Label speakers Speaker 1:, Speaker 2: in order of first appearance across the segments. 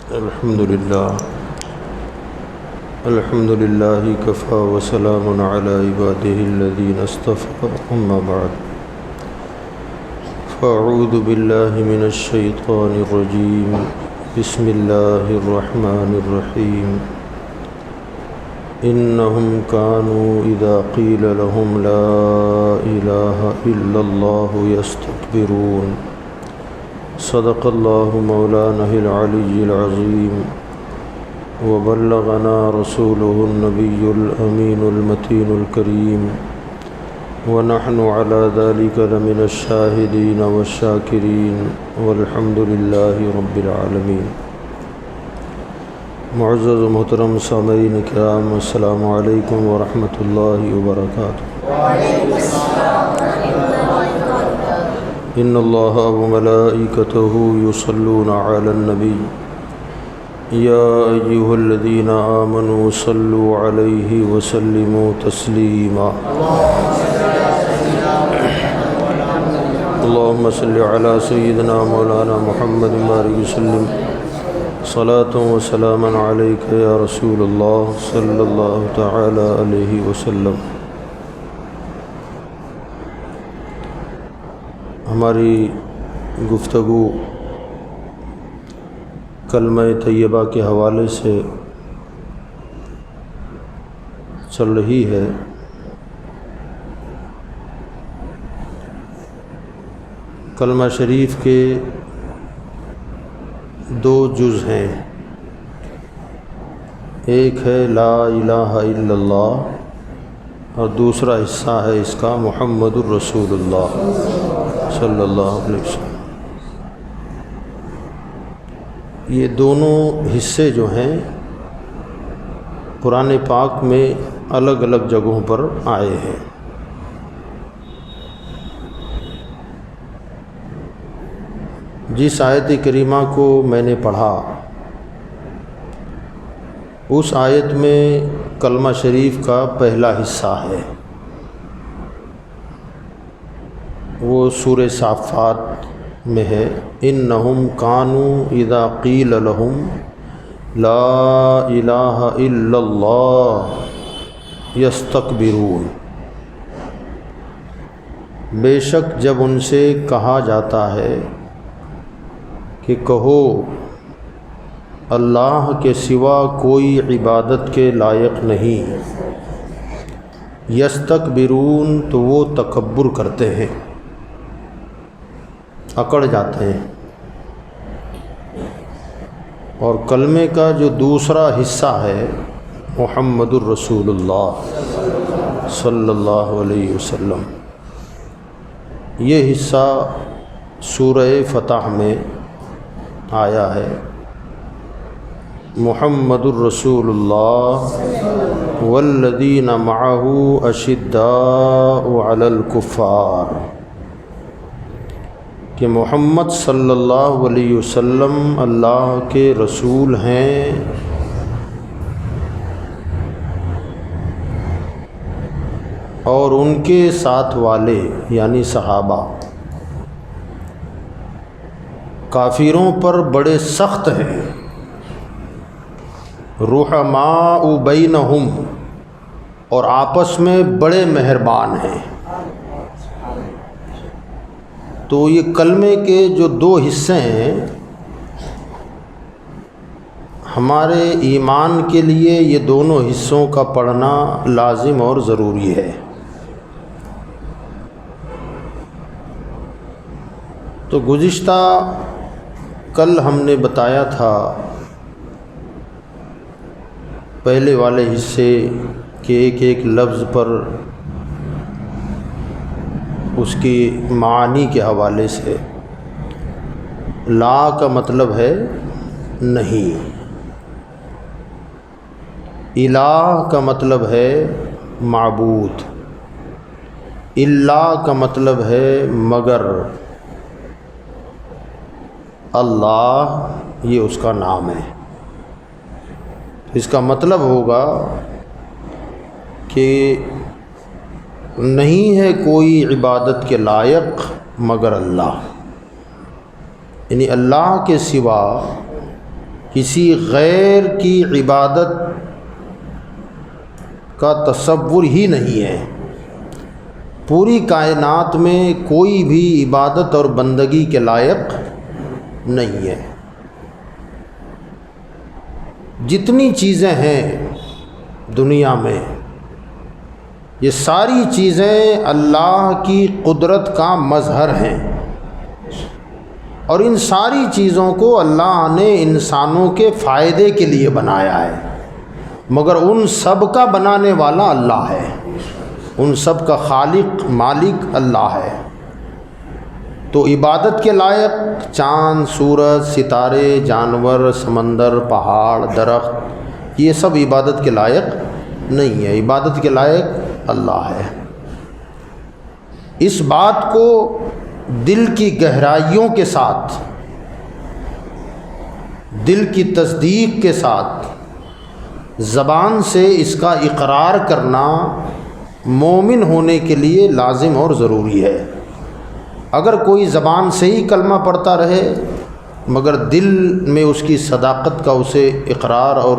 Speaker 1: الحمد لله كفى وسلام على عباده الذين اصطفى أما بعد فأعوذ بالله من الشيطان الرجيم بسم الله الرحمن الرحيم إنهم كانوا إذا قيل لهم لا إله إلا الله يستكبرون صدق الله مولانا العلي العظيم وبلغنا رسوله النبي الأمين المتين الكريم ونحن على ذلك لمن الشاهدين والشاكرين والحمد لله رب العالمين۔ معزز و محترم سامعین کرام، السلام علیکم ورحمۃ اللہ وبرکاتہ۔ ان اللہ وملائکتہ یصلون علی النبی یا ایہا الذین آمنوا صلوا علیہ وسلموا تسلیما۔ اللہم صل علی سیدنا مولانا محمد بارک وسلم صلاۃ و سلاما علیک یا رسول اللہ صلی اللہ تعالی علیہ وسلم۔ ہماری گفتگو کلمہ طیبہ کے حوالے سے چل رہی ہے۔ کلمہ شریف کے دو جز ہیں، ایک ہے لا الہ الا اللہ اور دوسرا حصہ ہے اس کا محمد الرسول اللہ صلی اللہ علیہ وسلم۔ یہ دونوں حصے جو ہیں قرآن پاک میں الگ الگ جگہوں پر آئے ہیں۔ جس آیت کریمہ کو میں نے پڑھا اس آیت میں کلمہ شریف کا پہلا حصہ ہے، وہ سورہ صافات میں ہے۔ انہم کانوا اذا قیل لہم لا الہ الا اللہ یستکبرون۔ بے شک جب ان سے کہا جاتا ہے کہ کہو اللہ کے سوا کوئی عبادت کے لائق نہیں، یستکبرون تو وہ تکبر کرتے ہیں، اکڑ جاتے ہیں۔ اور کلمے کا جو دوسرا حصہ ہے محمد الرسول اللہ صلی اللہ علیہ وسلم، یہ حصہ سورہ فتح میں آیا ہے۔ محمد الرسول اللہ والذین معہ اشداء علی الکفار، کہ محمد صلی اللہ علیہ وسلم اللہ کے رسول ہیں اور ان کے ساتھ والے یعنی صحابہ کافروں پر بڑے سخت ہیں۔ رحماء بینہم، اور آپس میں بڑے مہربان ہیں۔ تو یہ کلمے کے جو دو حصے ہیں ہمارے ایمان کے لیے یہ دونوں حصوں کا پڑھنا لازم اور ضروری ہے۔ تو گزشتہ کل ہم نے بتایا تھا پہلے والے حصے کے ایک ایک لفظ پر اس کی معانی کے حوالے سے۔ لا کا مطلب ہے نہیں، الہ کا مطلب ہے معبود، الا کا مطلب ہے مگر، اللہ یہ اس کا نام ہے۔ اس کا مطلب ہوگا کہ نہیں ہے کوئی عبادت کے لائق مگر اللہ، یعنی اللہ کے سوا کسی غیر کی عبادت کا تصور ہی نہیں ہے۔ پوری کائنات میں کوئی بھی عبادت اور بندگی کے لائق نہیں ہے۔ جتنی چیزیں ہیں دنیا میں، یہ ساری چیزیں اللہ کی قدرت کا مظہر ہیں، اور ان ساری چیزوں کو اللہ نے انسانوں کے فائدے کے لیے بنایا ہے، مگر ان سب کا بنانے والا اللہ ہے، ان سب کا خالق مالک اللہ ہے۔ تو عبادت کے لائق چاند، سورج، ستارے، جانور، سمندر، پہاڑ، درخت، یہ سب عبادت کے لائق نہیں ہے۔ عبادت کے لائق اللہ ہے۔ اس بات کو دل کی گہرائیوں کے ساتھ، دل کی تصدیق کے ساتھ، زبان سے اس کا اقرار کرنا مومن ہونے کے لیے لازم اور ضروری ہے۔ اگر کوئی زبان سے ہی کلمہ پڑھتا رہے مگر دل میں اس کی صداقت کا اسے اقرار اور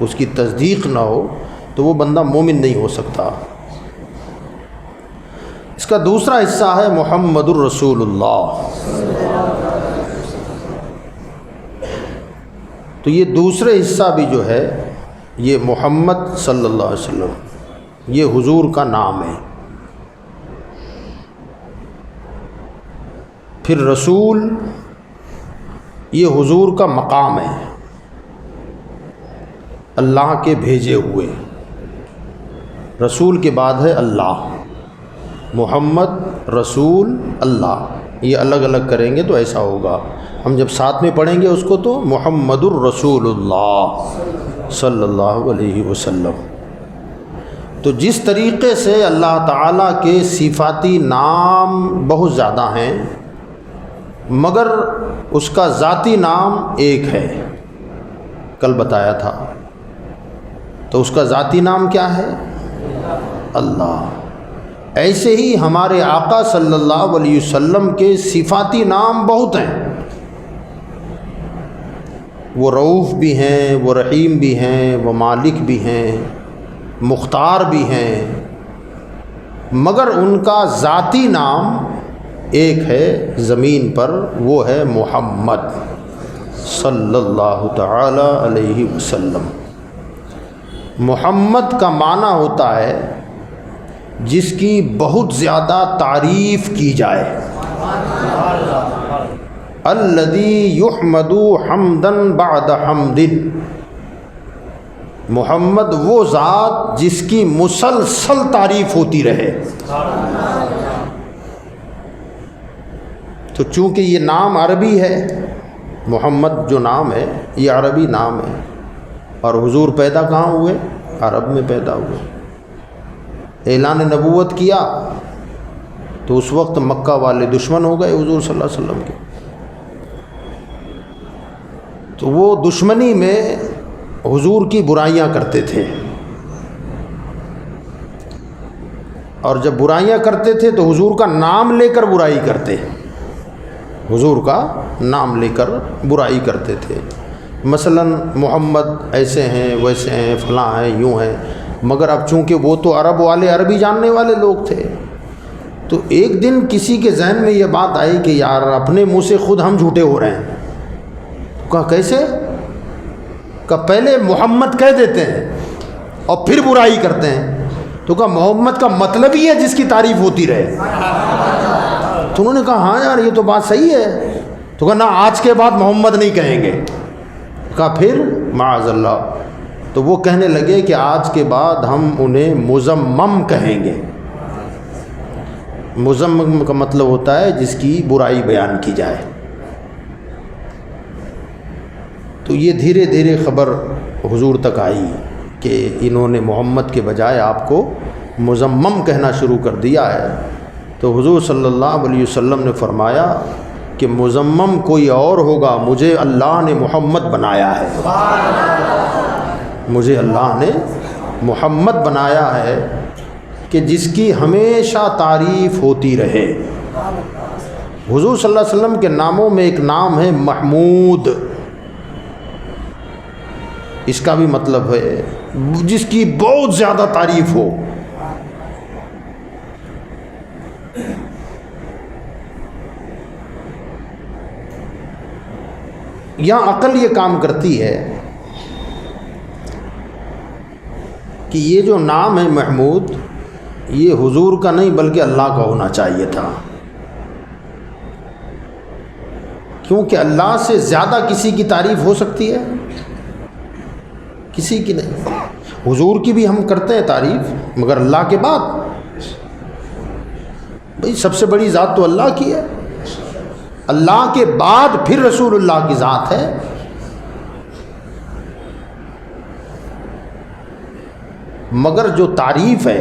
Speaker 1: اس کی تصدیق نہ ہو تو وہ بندہ مومن نہیں ہو سکتا۔ اس کا دوسرا حصہ ہے محمد الرسول اللہ۔ تو یہ دوسرے حصہ بھی جو ہے یہ محمد صلی اللہ علیہ وسلم، یہ حضور کا نام ہے۔ پھر رسول، یہ حضور کا مقام ہے، اللہ کے بھیجے ہوئے۔ رسول کے بعد ہے اللہ، محمد، رسول، اللہ، یہ الگ الگ کریں گے تو ایسا ہوگا۔ ہم جب ساتھ میں پڑھیں گے اس کو تو محمد الرسول اللہ صلی اللہ علیہ وسلم۔ تو جس طریقے سے اللہ تعالیٰ کے صفاتی نام بہت زیادہ ہیں مگر اس کا ذاتی نام ایک ہے، کل بتایا تھا، تو اس کا ذاتی نام کیا ہے؟ اللہ۔ ایسے ہی ہمارے آقا صلی اللہ علیہ وسلم کے صفاتی نام بہت ہیں، وہ رؤوف بھی ہیں، وہ رحیم بھی ہیں، وہ مالک بھی ہیں، مختار بھی ہیں، مگر ان کا ذاتی نام ایک ہے زمین پر، وہ ہے محمد صلی اللہ تعالی علیہ وسلم۔ محمد کا معنی ہوتا ہے جس کی بہت زیادہ تعریف کی جائے، الذی یحمد حمدا بعد حمد۔ محمد وہ ذات جس کی مسلسل تعریف ہوتی رہے۔ تو چونکہ یہ نام عربی ہے، محمد جو نام ہے یہ عربی نام ہے، اور حضور پیدا کہاں ہوئے؟ عرب میں پیدا ہوئے۔ اعلان نبوت کیا تو اس وقت مکہ والے دشمن ہو گئے حضور صلی اللہ علیہ وسلم کے، تو وہ دشمنی میں حضور کی برائیاں کرتے تھے، اور جب برائیاں کرتے تھے تو حضور کا نام لے کر برائی کرتے، حضور کا نام لے کر برائی کرتے تھے۔ مثلا محمد ایسے ہیں، ویسے ہیں، فلاں ہیں، یوں ہیں، مگر اب چونکہ وہ تو عرب والے عربی جاننے والے لوگ تھے، تو ایک دن کسی کے ذہن میں یہ بات آئی کہ یار اپنے منہ سے خود ہم جھوٹے ہو رہے ہیں۔ کہا کیسے؟ کہ پہلے محمد کہہ دیتے ہیں اور پھر برائی کرتے ہیں، تو کہا محمد کا مطلب ہی ہے جس کی تعریف ہوتی رہے۔ تو انہوں نے کہا ہاں یار یہ تو بات صحیح ہے، تو کہا نہ آج کے بعد محمد نہیں کہیں گے۔ کہا پھر معاذ اللہ، تو وہ کہنے لگے کہ آج کے بعد ہم انہیں مذمم کہیں گے۔ مذمم کا مطلب ہوتا ہے جس کی برائی بیان کی جائے۔ تو یہ دھیرے دھیرے خبر حضور تک آئی کہ انہوں نے محمد کے بجائے آپ کو مذمم کہنا شروع کر دیا ہے۔ تو حضور صلی اللہ علیہ وسلم نے فرمایا کہ مذمم کوئی اور ہوگا، مجھے اللہ نے محمد بنایا ہے، مجھے اللہ نے محمد بنایا ہے کہ جس کی ہمیشہ تعریف ہوتی رہے۔ حضور صلی اللہ علیہ وسلم کے ناموں میں ایک نام ہے محمود۔ اس کا بھی مطلب ہے جس کی بہت زیادہ تعریف ہو. یہاں عقل یہ کام کرتی ہے کہ یہ جو نام ہے محمود، یہ حضور کا نہیں بلکہ اللہ کا ہونا چاہیے تھا، کیونکہ اللہ سے زیادہ کسی کی تعریف ہو سکتی ہے؟ کسی کی نہیں. حضور کی بھی ہم کرتے ہیں تعریف، مگر اللہ کے بعد بھئی سب سے بڑی ذات تو اللہ کی ہے، اللہ کے بعد پھر رسول اللہ کی ذات ہے. مگر جو تعریف ہے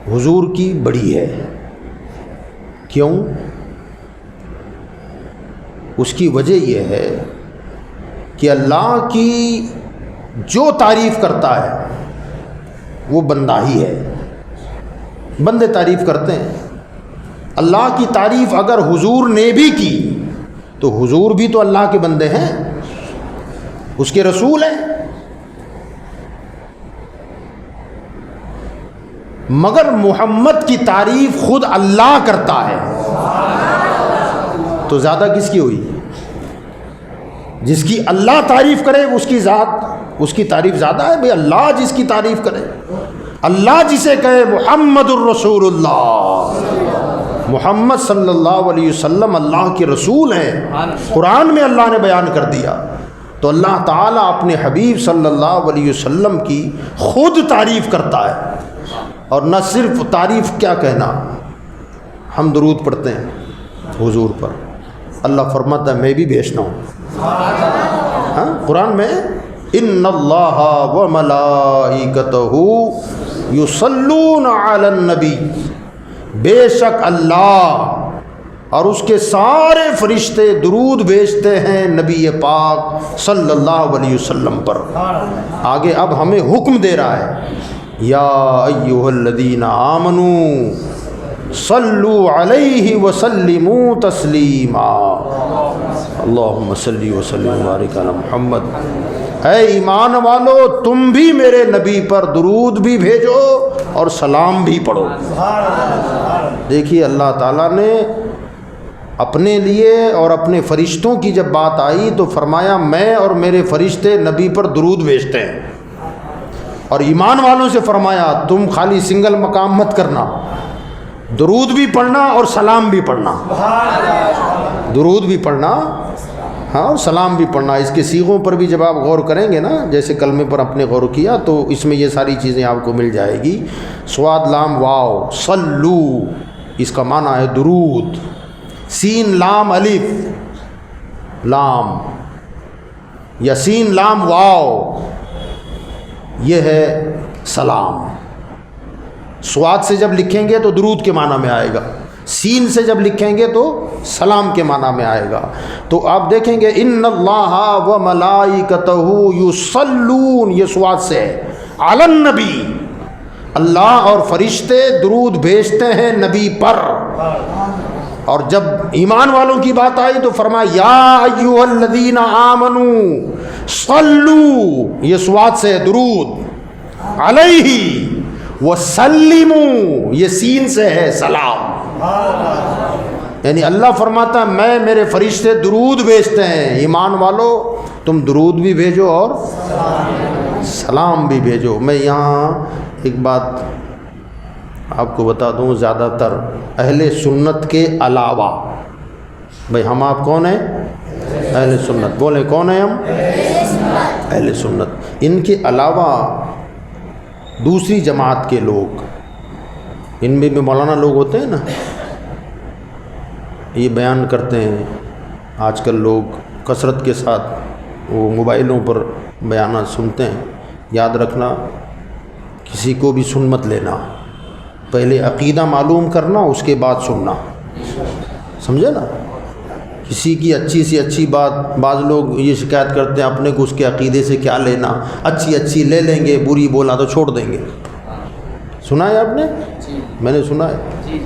Speaker 1: حضور کی بڑی ہے. کیوں؟ اس کی وجہ یہ ہے کہ اللہ کی جو تعریف کرتا ہے وہ بندہ ہی ہے. بندے تعریف کرتے ہیں. اللہ کی تعریف اگر حضور نے بھی کی تو حضور بھی تو اللہ کے بندے ہیں، اس کے رسول ہیں. مگر محمد کی تعریف خود اللہ کرتا ہے تو زیادہ کس کی ہوئی؟ جس کی اللہ تعریف کرے اس کی ذات، اس کی تعریف زیادہ ہے. بھئی اللہ جس کی تعریف کرے، اللہ جسے کہے محمد الرسول اللہ، محمد صلی اللہ علیہ وسلم اللہ کے رسول ہیں، قرآن میں اللہ نے بیان کر دیا، تو اللہ تعالیٰ اپنے حبیب صلی اللہ علیہ وسلم کی خود تعریف کرتا ہے. اور نہ صرف تعریف کیا کہنا، ہم درود پڑھتے ہیں حضور پر، اللہ فرماتا ہے میں بھی بھیجتا ہوں. ہاں قرآن میں ان اللہ وملائکتہ یصلون علی النبی، بے شک اللہ اور اس کے سارے فرشتے درود بھیجتے ہیں نبی پاک صلی اللہ علیہ وسلم پر. آگے اب ہمیں حکم دے رہا ہے، یا ایھا الذین آمنوا صلوا علیہ وسلموا تسلیما. اللہم صلی وسلم وبارک علی محمد. اے ایمان والو تم بھی میرے نبی پر درود بھی بھیجو اور سلام بھی پڑھو. دیکھیے اللہ تعالیٰ نے اپنے لیے اور اپنے فرشتوں کی جب بات آئی تو فرمایا میں اور میرے فرشتے نبی پر درود بھیجتے ہیں. اور ایمان والوں سے فرمایا تم خالی سنگل مقام مت کرنا، درود بھی پڑھنا اور سلام بھی پڑھنا. درود بھی پڑھنا ہاں اور سلام بھی پڑھنا. اس کے صیغوں پر بھی جب آپ غور کریں گے نا، جیسے کلمے پر اپنے غور کیا تو اس میں یہ ساری چیزیں آپ کو مل جائے گی. صاد لام واو صلو، اس کا معنی ہے درود. سین لام الف لام یا سین لام واو، یہ ہے سلام. صاد سے جب لکھیں گے تو درود کے معنی میں آئے گا، سین سے جب لکھیں گے تو سلام کے معنی میں آئے گا. تو آپ دیکھیں گے ان اللہ و ملائکتہ یصلون، یہ صاد سے ہے، علی النبی، اللہ اور فرشتے درود بھیجتے ہیں نبی پر. اور جب ایمان والوں کی بات آئی تو فرمایا یا ایھا الذین آمنوا صلو، یہ صاد سے ہے درود، علیہ وسلموا، یہ سین سے ہے سلام. یعنی اللہ فرماتا ہے میں میرے فرشتے درود بھیجتے ہیں، ایمان والو تم درود بھی بھیجو اور سلام بھی بھیجو. میں یہاں ایک بات آپ کو بتا دوں، زیادہ تر اہل سنت کے علاوہ، بھئی ہم آپ کون ہیں؟ اہل سنت. بولیں کون ہیں ہم؟ اہل سنت. ان کے علاوہ دوسری جماعت کے لوگ، ان میں بھی مولانا لوگ ہوتے ہیں نا، یہ بیان کرتے ہیں. آج کل لوگ کثرت کے ساتھ وہ موبائلوں پر بیانات سنتے ہیں. یاد رکھنا کسی کو بھی سن مت لینا، پہلے عقیدہ معلوم کرنا اس کے بعد سننا، سمجھے نا. کسی کی اچھی سی اچھی بات، بعض لوگ یہ شکایت کرتے ہیں اپنے کو اس کے عقیدے سے کیا لینا، اچھی اچھی لے لیں گے، بری بولا تو چھوڑ دیں گے. سنا ہے آپ نے؟ میں نے سنا ہے.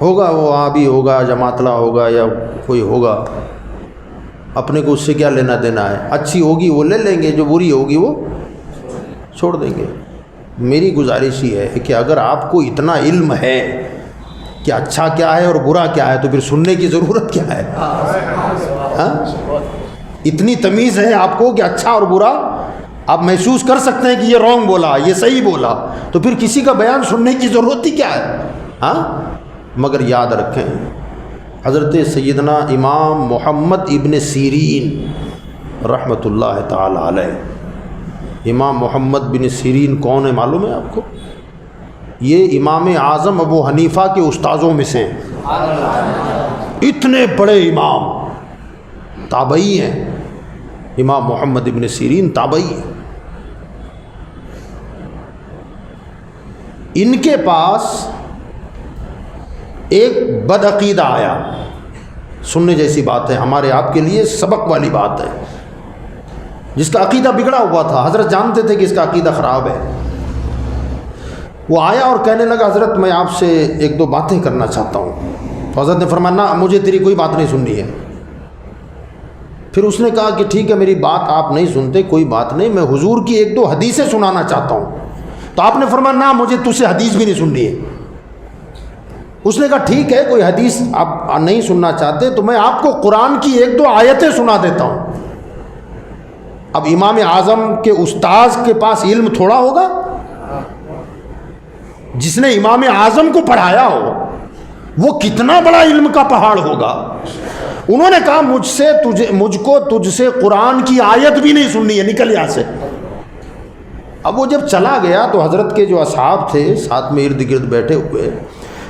Speaker 1: ہوگا وہ آبی ہوگا، جماعتلا ہوگا یا کوئی ہوگا، اپنے کو اس سے کیا لینا دینا ہے؟ اچھی ہوگی وہ لے لیں گے، جو بری ہوگی وہ چھوڑ دیں گے۔ میری گزارش یہ ہے کہ اگر آپ کو اتنا علم ہے کہ اچھا کیا ہے اور برا کیا ہے تو پھر سننے کی ضرورت کیا ہے؟ ہاں؟ اتنی تمیز ہے آپ کو کہ اچھا اور برا آپ محسوس کر سکتے ہیں کہ یہ رانگ بولا، یہ صحیح بولا، تو پھر کسی کا بیان سننے کی ضرورت ہی کیا ہے؟ ہاں؟ مگر یاد رکھیں، حضرت سیدنا امام محمد ابن سیرین رحمۃ اللہ تعالی علیہ، امام محمد بن سیرین کون ہے معلوم ہے آپ کو؟ یہ امام اعظم ابو حنیفہ کے استاذوں میں سے اتنے بڑے امام، تابعی ہیں۔ امام محمد ابن سیرین تابعی ہیں۔ ان کے پاس ایک بدعقیدہ آیا، سننے جیسی بات ہے، ہمارے آپ کے لیے سبق والی بات ہے، جس کا عقیدہ بگڑا ہوا تھا، حضرت جانتے تھے کہ اس کا عقیدہ خراب ہے۔ وہ آیا اور کہنے لگا حضرت میں آپ سے ایک دو باتیں کرنا چاہتا ہوں۔ تو حضرت نے فرمایا نہ، مجھے تیری کوئی بات نہیں سننی ہے۔ پھر اس نے کہا کہ ٹھیک ہے، میری بات آپ نہیں سنتے، کوئی بات نہیں، میں حضور کی ایک دو حدیثیں سنانا چاہتا ہوں۔ تو آپ نے فرمایا نہ، مجھے تجھ سے حدیث بھی نہیں سننی ہے۔ اس نے کہا ٹھیک ہے، کوئی حدیث آپ نہیں سننا چاہتے تو میں آپ کو قرآن کی ایک دو آیتیں سنا دیتا ہوں۔ اب امام اعظم کے استاذ کے پاس علم تھوڑا ہوگا، جس نے امام اعظم کو پڑھایا ہو وہ کتنا بڑا علم کا پہاڑ ہوگا۔ انہوں نے کہا مجھ کو تجھ سے قرآن کی آیت بھی نہیں سننی ہے، نکل یہاں سے۔ اب وہ جب چلا گیا تو حضرت کے جو اصحاب تھے ساتھ میں ارد گرد بیٹھے ہوئے،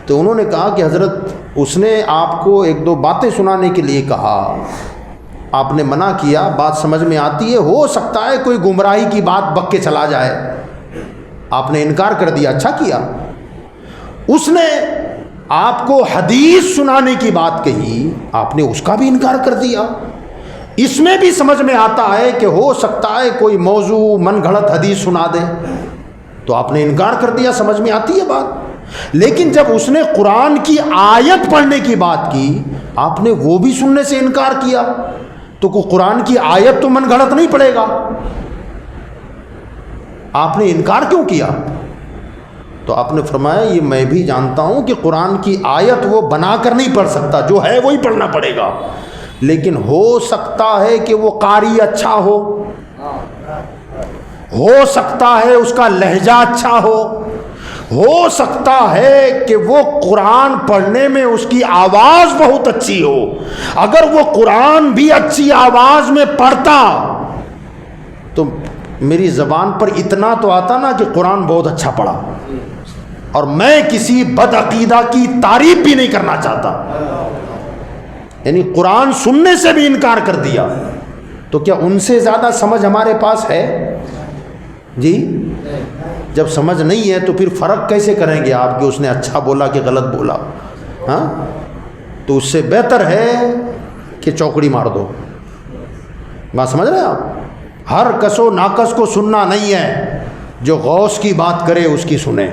Speaker 1: تو انہوں نے کہا کہ حضرت اس نے آپ کو ایک دو باتیں سنانے کے لیے کہا، آپ نے منع کیا، بات سمجھ میں آتی ہے، ہو سکتا ہے کوئی گمراہی کی بات بک کے چلا جائے، آپ نے انکار کر دیا، اچھا کیا۔ اس نے آپ کو حدیث سنانے کی بات کہی، آپ نے اس کا بھی انکار کر دیا۔ اس میں بھی سمجھ میں آتا ہے کہ ہو سکتا ہے کوئی موضوع من گھڑت حدیث سنا دے، تو آپ نے انکار کر دیا، سمجھ میں آتی ہے بات۔ لیکن جب اس نے قرآن کی آیت پڑھنے کی بات کی، آپ نے وہ بھی سننے سے انکار کیا، تو قرآن کی آیت تو من گھڑت نہیں پڑے گا، آپ نے انکار کیوں کیا؟ تو آپ نے فرمایا یہ میں بھی جانتا ہوں کہ قرآن کی آیت وہ بنا کر نہیں پڑھ سکتا، جو ہے وہی پڑھنا پڑے گا، لیکن ہو سکتا ہے کہ وہ قاری اچھا ہو سکتا ہے اس کا لہجہ اچھا ہو سکتا ہے کہ وہ قرآن پڑھنے میں اس کی آواز بہت اچھی ہو۔ اگر وہ قرآن بھی اچھی آواز میں پڑھتا تو میری زبان پر اتنا تو آتا نا کہ قرآن بہت اچھا پڑھا، اور میں کسی بدعقیدہ کی تعریف بھی نہیں کرنا چاہتا، یعنی قرآن سننے سے بھی انکار کر دیا، تو کیا ان سے زیادہ سمجھ ہمارے پاس ہے؟ جی جب سمجھ نہیں ہے تو پھر فرق کیسے کریں گے آپ کہ اس نے اچھا بولا کہ غلط بولا؟ ہاں، تو اس سے بہتر ہے کہ چوکڑی مار دو۔ بات سمجھ رہے ہیں آپ؟ ہر کس و ناقص کو سننا نہیں ہے، جو غوث کی بات کرے اس کی سنیں،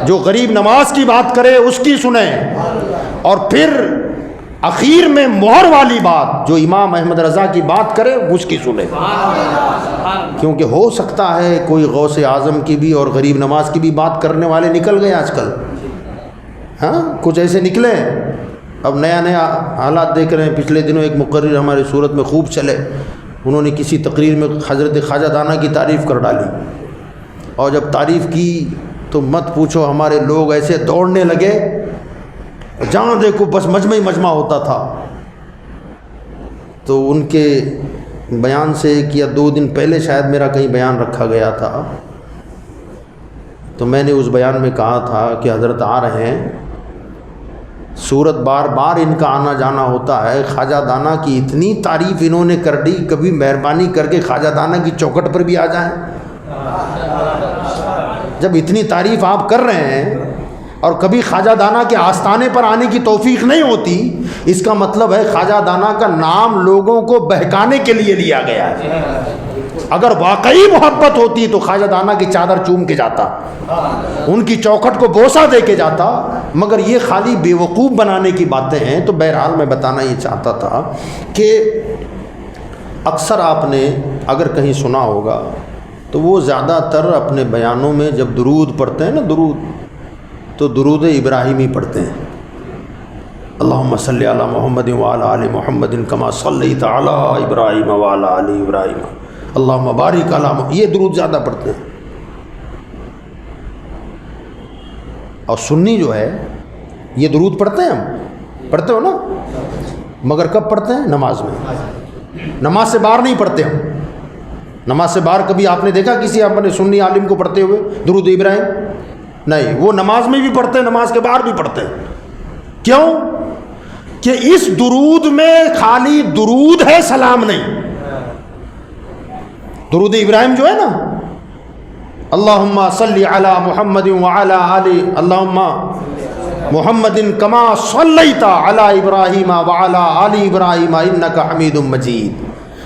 Speaker 1: جو غریب نواز کی بات کرے اس کی سنیں، اور پھر اخیر میں مہر والی بات جو امام احمد رضا کی بات کرے اس کی سنیں، کیونکہ ہو سکتا ہے کوئی غوث اعظم کی بھی اور غریب نواز کی بھی بات کرنے والے نکل گئے آج کل، ہاں کچھ ایسے نکلے۔ اب نیا حالات دیکھ رہے ہیں، پچھلے دنوں ایک مقرر ہماری صورت میں خوب چلے، انہوں نے کسی تقریر میں حضرت خواجہ دانا کی تعریف کر ڈالی، اور جب تعریف کی تو مت پوچھو، ہمارے لوگ ایسے دوڑنے لگے، جہاں دیکھو بس مجمع مجمع ہوتا تھا۔ تو ان کے بیان سے 1 یا 2 دن پہلے شاید میرا کہیں بیان رکھا گیا تھا، تو میں نے اس بیان میں کہا تھا کہ حضرت آ رہے ہیں، صورت بار بار ان کا آنا جانا ہوتا ہے، خواجہ دانا کی اتنی تعریف انہوں نے کر دی، کبھی مہربانی کر کے خواجہ دانا کی چوکھٹ پر بھی آ جائیں۔ جب اتنی تعریف آپ کر رہے ہیں اور کبھی خواجہ دانا کے آستانے پر آنے کی توفیق نہیں ہوتی، اس کا مطلب ہے خواجہ دانا کا نام لوگوں کو بہکانے کے لیے لیا گیا ہے۔ اگر واقعی محبت ہوتی تو خواجہ دانا کی چادر چوم کے جاتا، ان کی چوکھٹ کو بوسہ دے کے جاتا، مگر یہ خالی بیوقوف بنانے کی باتیں ہیں۔ تو بہرحال میں بتانا یہ چاہتا تھا کہ اکثر آپ نے اگر کہیں سنا ہوگا تو وہ زیادہ تر اپنے بیانوں میں جب درود پڑھتے ہیں نا، درود تو درود ابراہیمی پڑھتے ہیں، اللہم صلی علی محمد وعلی آل محمد کما صلیت علی ابراہیم وعلی آل ابراہیم اللہم بارک علی محمد، یہ درود زیادہ پڑھتے ہیں۔ اور سنی جو ہے یہ درود پڑھتے ہیں، ہم پڑھتے ہو نا، مگر کب پڑھتے ہیں؟ نماز میں، نماز سے باہر نہیں پڑھتے ہم۔ نماز سے باہر کبھی آپ نے دیکھا کسی اپنے سنی عالم کو پڑھتے ہوئے درود ابراہیم؟ نہیں، وہ نماز میں بھی پڑھتے ہیں، نماز کے باہر بھی پڑھتے ہیں۔ کیوں؟ کہ اس درود میں خالی درود ہے، سلام نہیں۔ درود ابراہیم جو ہے نا، اللہم صلی علی محمد وعلی آل اللہم محمد کما صلیت علی ابراہیم وعلی آل ابراہیم انک حمید مجید،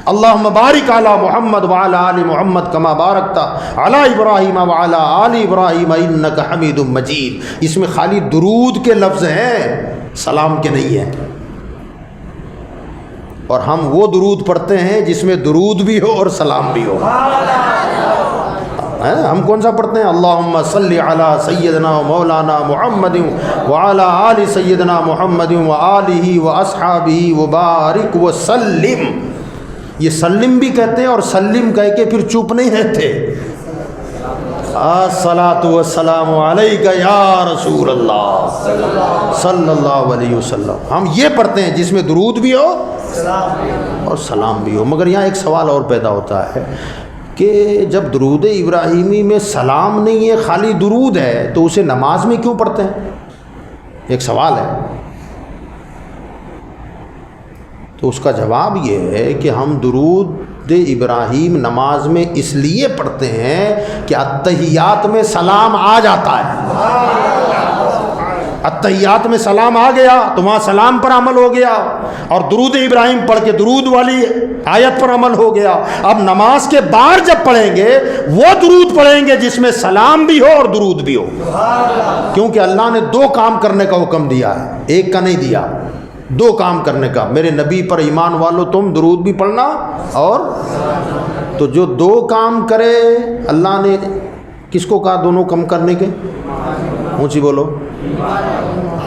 Speaker 1: اللہم بارک علی محمد وعلی آل محمد کما بارکت علی ابراہیم وعلی آل ابراہیم انک حمید مجید۔ اس میں خالی درود کے لفظ ہیں، سلام کے نہیں ہیں۔ اور ہم وہ درود پڑھتے ہیں جس میں درود بھی ہو اور سلام بھی ہو۔ ہم کون سا پڑھتے ہیں؟ اللہم صلی علی سیدنا مولانا محمد وعلی آل سیدنا محمد وآلہ واصحابہ وبارک وسلم۔ یہ سلم بھی کہتے ہیں، اور سلم کہہ کے پھر چپ نہیں رہتے، الصلاۃ والسلام علیک یا رسول اللہ صلی اللہ علیہ وسلم۔ ہم یہ پڑھتے ہیں جس میں درود بھی ہو اور سلام بھی ہو۔ مگر یہاں ایک سوال اور پیدا ہوتا ہے کہ جب درود ابراہیمی میں سلام نہیں ہے، خالی درود ہے، تو اسے نماز میں کیوں پڑھتے ہیں؟ ایک سوال ہے۔ تو اس کا جواب یہ ہے کہ ہم درود ابراہیم نماز میں اس لیے پڑھتے ہیں کہ اتحیات میں سلام آ جاتا ہے۔ اتحیات میں سلام آ گیا تو وہاں سلام پر عمل ہو گیا، اور درود ابراہیم پڑھ کے درود والی آیت پر عمل ہو گیا۔ اب نماز کے بعد جب پڑھیں گے وہ درود پڑھیں گے جس میں سلام بھی ہو اور درود بھی ہو، کیونکہ اللہ نے دو کام کرنے کا حکم دیا ہے، ایک کا نہیں دیا، دو کام کرنے کا۔ میرے نبی پر ایمان والو تم درود بھی پڑھنا، اور تو جو دو کام کرے اللہ نے کس کو کہا دونوں کم کرنے کے؟ اونچی بولو۔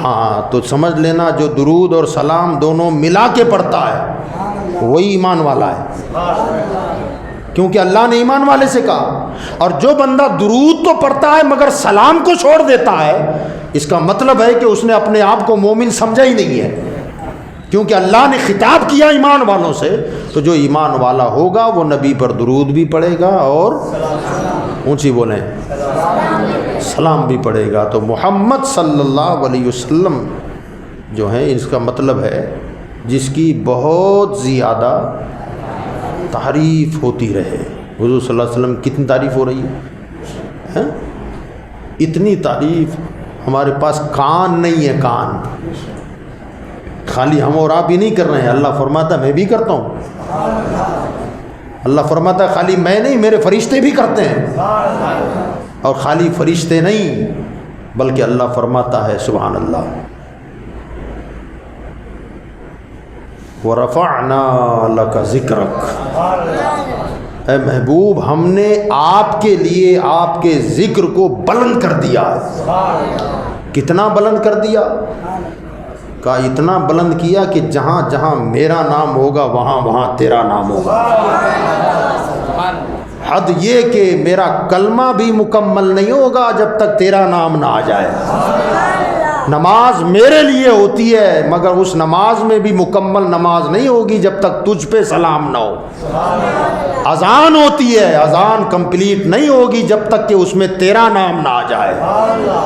Speaker 1: ہاں، تو سمجھ لینا جو درود اور سلام دونوں ملا کے پڑھتا ہے وہی ایمان والا ہے، کیونکہ اللہ نے ایمان والے سے کہا۔ اور جو بندہ درود تو پڑھتا ہے مگر سلام کو چھوڑ دیتا ہے، اس کا مطلب ہے کہ اس نے اپنے آپ کو مومن سمجھا ہی نہیں ہے، کیونکہ اللہ نے خطاب کیا ایمان والوں سے۔ تو جو ایمان والا ہوگا وہ نبی پر درود بھی پڑھے گا اور اونچی بولیں سلام بھی پڑھے گا۔ تو محمد صلی اللہ علیہ وسلم جو ہیں، اس کا مطلب ہے جس کی بہت زیادہ تعریف ہوتی رہے۔ حضور صلی اللہ علیہ وسلم کتنی تعریف ہو رہی ہے؟ اتنی تعریف ہمارے پاس کان نہیں ہے، کان خالی ہم اور آپ ہی نہیں کر رہے ہیں، اللہ فرماتا ہے میں بھی کرتا ہوں۔ اللہ فرماتا ہے خالی میں نہیں، میرے فرشتے بھی کرتے ہیں، اور خالی فرشتے نہیں بلکہ اللہ فرماتا ہے سبحان اللہ وَرَفَعْنَا لَكَ ذِكْرَكَ، اے محبوب ہم نے آپ کے لیے آپ کے ذکر کو بلند کر دیا ہے۔ کتنا بلند کر دیا؟ کہا اتنا بلند کیا کہ جہاں جہاں میرا نام ہوگا وہاں وہاں تیرا نام ہوگا۔ حد یہ کہ میرا کلمہ بھی مکمل نہیں ہوگا جب تک تیرا نام نہ آ جائے۔ نماز میرے لیے ہوتی ہے مگر اس نماز میں بھی مکمل نماز نہیں ہوگی جب تک تجھ پہ سلام نہ ہو۔ اذان ہوتی ہے، اذان کمپلیٹ نہیں ہوگی جب تک کہ اس میں تیرا نام نہ آ جائے۔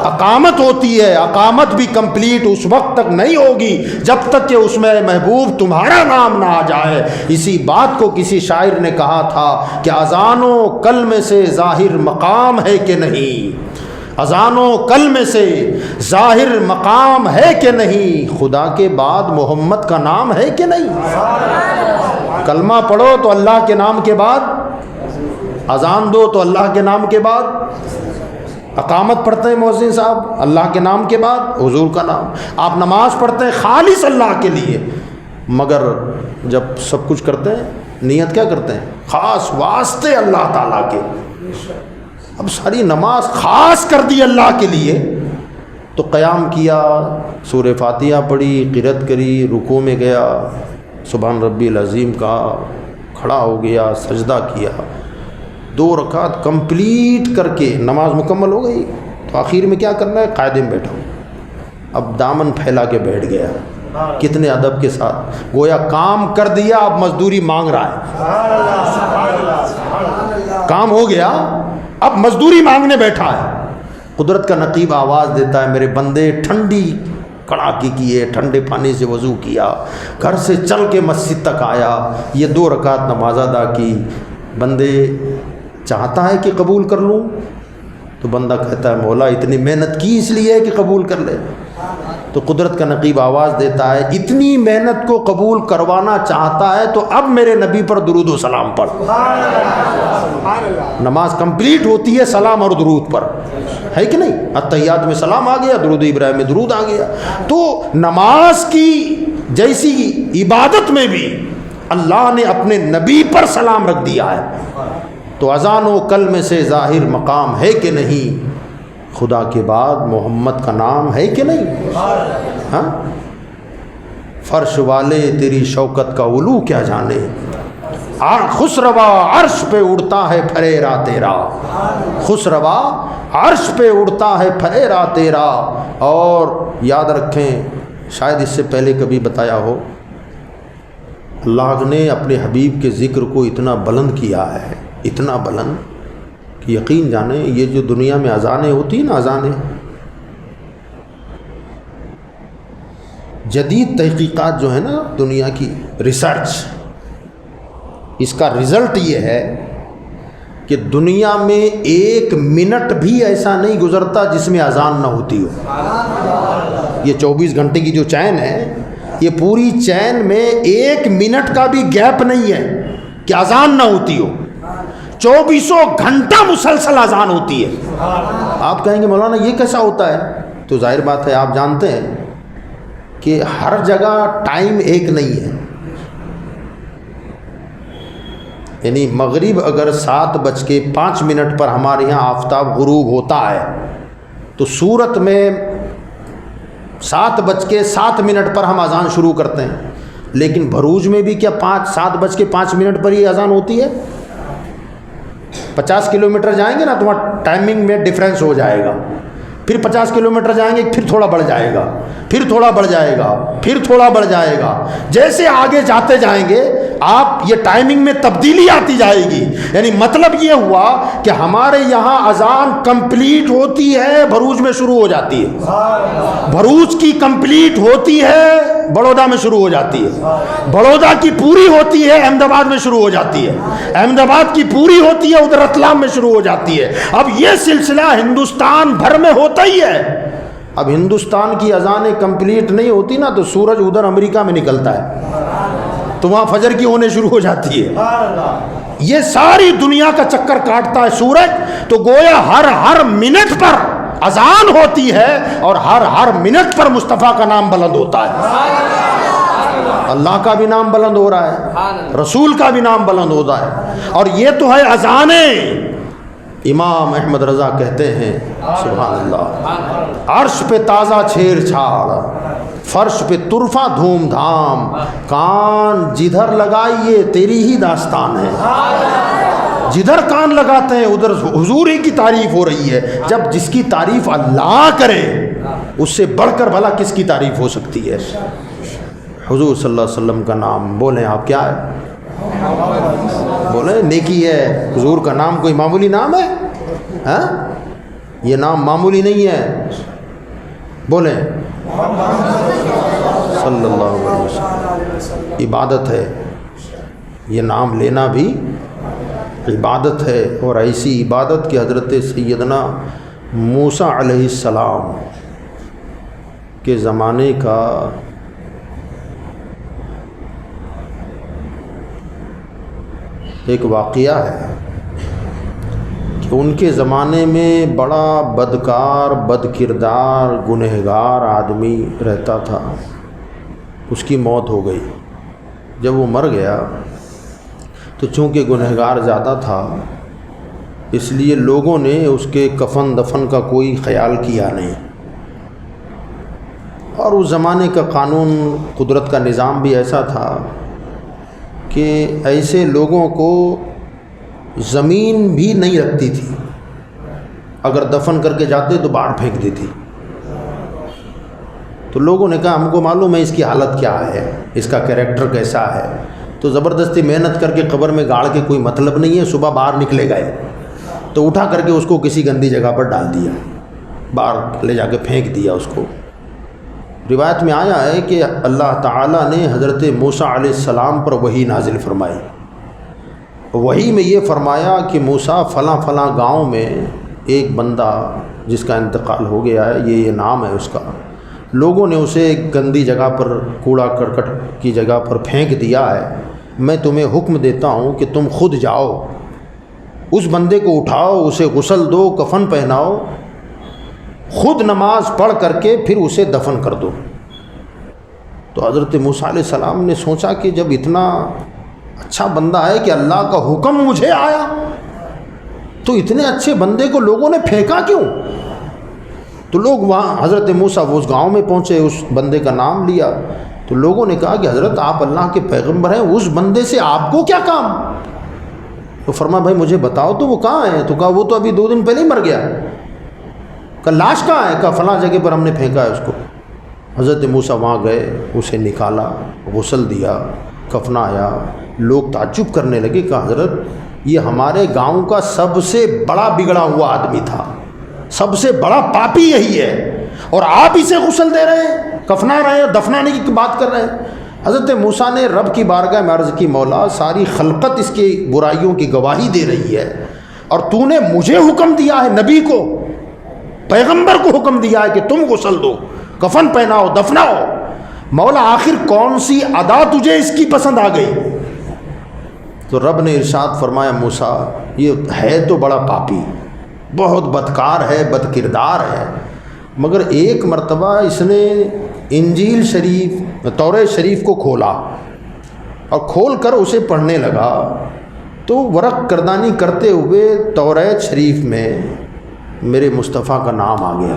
Speaker 1: اقامت ہوتی ہے، اقامت بھی کمپلیٹ اس وقت تک نہیں ہوگی جب تک کہ اس میں محبوب تمہارا نام نہ آ جائے۔ اسی بات کو کسی شاعر نے کہا تھا کہ اذان و کلمے سے ظاہر مقام ہے کہ نہیں، اذان و کلمے سے ظاہر مقام ہے کہ نہیں، خدا کے بعد محمد کا نام ہے کہ نہیں۔ کلمہ پڑھو تو اللہ کے نام کے بعد اذان دو تو اللہ کے نام کے بعد، اقامت پڑھتے ہیں مؤذن صاحب اللہ کے نام کے بعد حضور کا نام، آپ نماز پڑھتے ہیں خالص اللہ کے لیے، مگر جب سب کچھ کرتے ہیں نیت کیا کرتے ہیں؟ خاص واسطے اللہ تعالیٰ کے۔ اب ساری نماز خاص کر دی اللہ کے لیے، تو قیام کیا، سورہ فاتحہ پڑھی، قرأت کری، رکوع میں گیا، سبحان ربی العظیم کہا، کھڑا ہو گیا، سجدہ کیا، 2 رکعت کمپلیٹ کر کے نماز مکمل ہو گئی، تو آخر میں کیا کرنا ہے؟ قاعدے میں بیٹھا، اب دامن پھیلا کے بیٹھ گیا، کتنے ادب کے ساتھ، گویا کام کر دیا، اب مزدوری مانگ رہا ہے، کام ہو گیا اب مزدوری مانگنے بیٹھا ہے۔ قدرت کا نقیب آواز دیتا ہے، میرے بندے ٹھنڈی کڑاکی کیے، ٹھنڈے پانی سے وضو کیا، گھر سے چل کے مسجد تک آیا، یہ 2 رکعت نماز ادا کی، بندے چاہتا ہے کہ قبول کر لوں، تو بندہ کہتا ہے مولا اتنی محنت کی اس لیے ہے کہ قبول کر لے، تو قدرت کا نقیب آواز دیتا ہے اتنی محنت کو قبول کروانا چاہتا ہے تو اب میرے نبی پر درود و سلام پڑھ۔ نماز کمپلیٹ ہوتی ہے سلام اور درود پر، ہے کہ نہیں؟ التحیات میں سلام آ گیا، درود ابراہیم میں درود آ گیا، تو نماز کی جیسی عبادت میں بھی اللہ نے اپنے نبی پر سلام رکھ دیا ہے، تو اذان و کلمے سے ظاہر مقام ہے کہ نہیں؟ خدا کے بعد محمد کا نام ہے کہ نہیں؟ ہاں، فرش والے تیری شوکت کا علو کیا جانے، خسروا عرش پہ اڑتا ہے پھریرا تیرا، خسروا عرش پہ اڑتا ہے پھریرا تیرا۔ اور یاد رکھیں، شاید اس سے پہلے کبھی بتایا ہو، اللہ نے اپنے حبیب کے ذکر کو اتنا بلند کیا ہے، اتنا بلند کہ یقین جانیں یہ جو دنیا میں اذانیں ہوتی ہیں نا، اذانیں، جدید تحقیقات جو ہے نا دنیا کی ریسرچ، اس کا رزلٹ یہ ہے کہ دنیا میں 1 منٹ بھی ایسا نہیں گزرتا جس میں اذان نہ ہوتی ہو۔ یہ 24 گھنٹے کی جو چین ہے، یہ پوری چین میں 1 منٹ کا بھی گیپ نہیں ہے کہ اذان نہ ہوتی ہو، 24 گھنٹہ مسلسل اذان ہوتی ہے۔ آپ کہیں گے مولانا یہ کیسا ہوتا ہے؟ تو ظاہر بات ہے، آپ جانتے ہیں کہ ہر جگہ ٹائم ایک نہیں ہے، یعنی مغرب اگر 7:05 پر ہمارے یہاں آفتاب غروب ہوتا ہے تو سورت میں 7:07 پر ہم اذان شروع کرتے ہیں، لیکن بھروچ میں بھی کیا 7:05 پر ہی اذان ہوتی ہے؟ 50 کلومیٹر جائیں گے نا تو وہاں ٹائمنگ میں ڈفرینس ہو جائے گا، پھر 50 کلومیٹر جائیں گے پھر تھوڑا بڑھ جائے گا، پھر تھوڑا بڑھ جائے گا، پھر تھوڑا بڑھ جائے گا، جیسے آگے جاتے جائیں گے آپ یہ ٹائمنگ میں تبدیلی آتی جائے گی۔ یعنی مطلب یہ ہوا کہ ہمارے یہاں اذان کمپلیٹ ہوتی ہے بھروچ میں شروع ہو جاتی ہے، بھروچ کی کمپلیٹ ہوتی ہے بڑودہ میں شروع ہو جاتی ہے، بڑودہ کی پوری ہوتی ہے احمد آباد میں شروع ہو جاتی ہے، احمد آباد کی پوری ہوتی ہے ادھر رتلام میں شروع ہو جاتی ہے۔ اب یہ سلسلہ ہندوستان بھر میں ہوتا ہی ہے۔ اب ہندوستان کی اذانیں کمپلیٹ نہیں ہوتی نا تو سورج ادھر امریکہ میں نکلتا ہے تو وہاں فجر کی ہونے شروع ہو جاتی ہے۔ یہ ساری دنیا کا چکر کاٹتا ہے سورج، تو گویا ہر منٹ پر اذان ہوتی ہے اور ہر منٹ پر مصطفیٰ کا نام بلند ہوتا ہے، اللہ کا بھی نام بلند ہو رہا ہے، رسول کا بھی نام بلند ہوتا ہے، اور یہ تو ہے اذانیں۔ امام احمد رضا کہتے ہیں سبحان اللہ، عرش پہ تازہ چھیڑ چھاڑ، فرش پہ طرفہ دھوم دھام، کان جدھر لگائیے تیری ہی داستان ہے، جدھر کان لگاتے ہیں ادھر حضور ہی کی تعریف ہو رہی ہے۔ جب جس کی تعریف اللہ کرے اس سے بڑھ کر بھلا کس کی تعریف ہو سکتی ہے؟ حضور صلی اللہ علیہ وسلم کا نام بولیں آپ، کیا ہے؟ بولیں نیکی ہے۔ حضور کا نام کوئی معمولی نام ہے؟ ہاں، یہ نام معمولی نہیں ہے، بولیں صلی اللہ علیہ وسلم۔ عبادت ہے، یہ نام لینا بھی عبادت ہے، اور ایسی عبادت کہ حضرت سیدنا موسیٰ علیہ السلام کے زمانے کا ایک واقعہ ہے کہ ان کے زمانے میں بڑا بدکار بد کردار گنہگار آدمی رہتا تھا، اس کی موت ہو گئی۔ جب وہ مر گیا تو چونکہ گنہگار زیادہ تھا اس لیے لوگوں نے اس کے کفن دفن کا کوئی خیال کیا نہیں، اور اس زمانے کا قانون قدرت کا نظام بھی ایسا تھا کہ ایسے لوگوں کو زمین بھی نہیں رکھتی تھی، اگر دفن کر کے جاتے تو باہر پھینک دیتی۔ تو لوگوں نے کہا ہم کو معلوم ہے اس کی حالت کیا ہے، اس کا کیریکٹر کیسا ہے، تو زبردستی محنت کر کے قبر میں گاڑ کے کوئی مطلب نہیں ہے، صبح باہر نکلے گئے تو اٹھا کر کے اس کو کسی گندی جگہ پر ڈال دیا، باہر لے جا کے پھینک دیا اس کو۔ روایت میں آیا ہے کہ اللہ تعالیٰ نے حضرت موسیٰ علیہ السلام پر وحی نازل فرمائی، وحی میں یہ فرمایا کہ موسیٰ فلاں فلاں گاؤں میں ایک بندہ جس کا انتقال ہو گیا ہے، یہ نام ہے اس کا، لوگوں نے اسے ایک گندی جگہ پر کوڑا کرکٹ کی جگہ پر پھینک دیا ہے، میں تمہیں حکم دیتا ہوں کہ تم خود جاؤ اس بندے کو اٹھاؤ، اسے غسل دو، کفن پہناؤ، خود نماز پڑھ کر کے پھر اسے دفن کر دو۔ تو حضرت موسیٰ علیہ السلام نے سوچا کہ جب اتنا اچھا بندہ ہے کہ اللہ کا حکم مجھے آیا تو اتنے اچھے بندے کو لوگوں نے پھینکا کیوں؟ تو لوگ وہاں حضرت موسیٰ وہ اس گاؤں میں پہنچے، اس بندے کا نام لیا تو لوگوں نے کہا کہ حضرت آپ اللہ کے پیغمبر ہیں، اس بندے سے آپ کو کیا کام؟ تو فرمایا بھائی مجھے بتاؤ تو وہ کہاں ہے؟ تو کہا وہ تو ابھی 2 دن پہلے ہی مر گیا۔ کہا لاش کہاں ہے؟ کہا فلاں جگہ پر ہم نے پھینکا ہے اس کو۔ حضرت موسیٰ وہاں گئے، اسے نکالا، غسل دیا، کفنایا۔ لوگ تعجب کرنے لگے کہ حضرت یہ ہمارے گاؤں کا سب سے بڑا بگڑا ہوا آدمی تھا، سب سے بڑا پاپی یہی ہے، اور آپ اسے غسل دے رہے ہیں، کفنا رہے ہیں، دفنانے کی بات کر رہے ہیں۔ حضرت موسیٰ نے رب کی بارگاہ میں عرض کی مولا ساری خلقت اس کی برائیوں کی گواہی دے رہی ہے، اور تو نے مجھے حکم دیا ہے، نبی کو پیغمبر کو حکم دیا ہے کہ تم غسل دو، کفن پہناؤ، دفناؤ، مولا آخر کون سی ادا تجھے اس کی پسند آ گئی؟ تو رب نے ارشاد فرمایا موسیٰ یہ ہے تو بڑا پاپی، بہت بدکار ہے، بد کردار ہے، مگر ایک مرتبہ اس نے انجیل شریف تورات شریف کو کھولا اور کھول کر اسے پڑھنے لگا تو ورق کردانی کرتے ہوئے تورات شریف میں میرے مصطفیٰ کا نام آ گیا،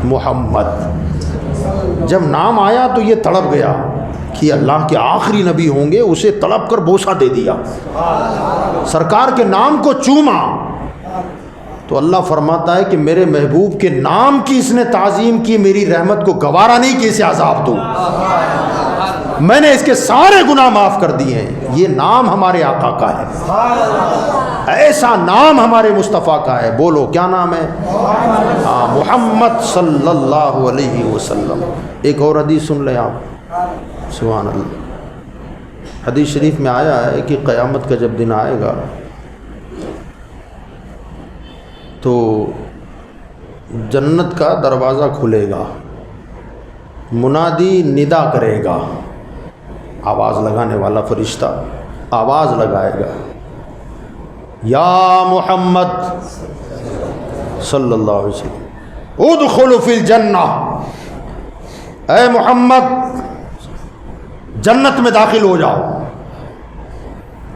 Speaker 1: محمد۔ جب نام آیا تو یہ تڑپ گیا کہ اللہ کے آخری نبی ہوں گے، اسے تڑپ کر بوسہ دے دیا، سرکار کے نام کو چوما۔ تو اللہ فرماتا ہے کہ میرے محبوب کے نام کی اس نے تعظیم کی، میری رحمت کو گوارا نہیں کہ اسے عذاب دوں، میں نے اس کے سارے گناہ معاف کر دیے ہیں۔ یہ نام ہمارے آقا کا ہے، ایسا نام ہمارے مصطفیٰ کا ہے، بولو کیا نام ہے؟ محمد صلی اللہ علیہ وسلم۔ ایک اور حدیث سن لیں آپ، سبحان اللہ۔ حدیث شریف میں آیا ہے کہ قیامت کا جب دن آئے گا تو جنت کا دروازہ کھلے گا، منادی ندا کرے گا، آواز لگانے والا فرشتہ آواز لگائے گا، یا محمد صلی اللہ علیہ وسلم ادخل فی الجنہ، اے محمد جنت میں داخل ہو جاؤ۔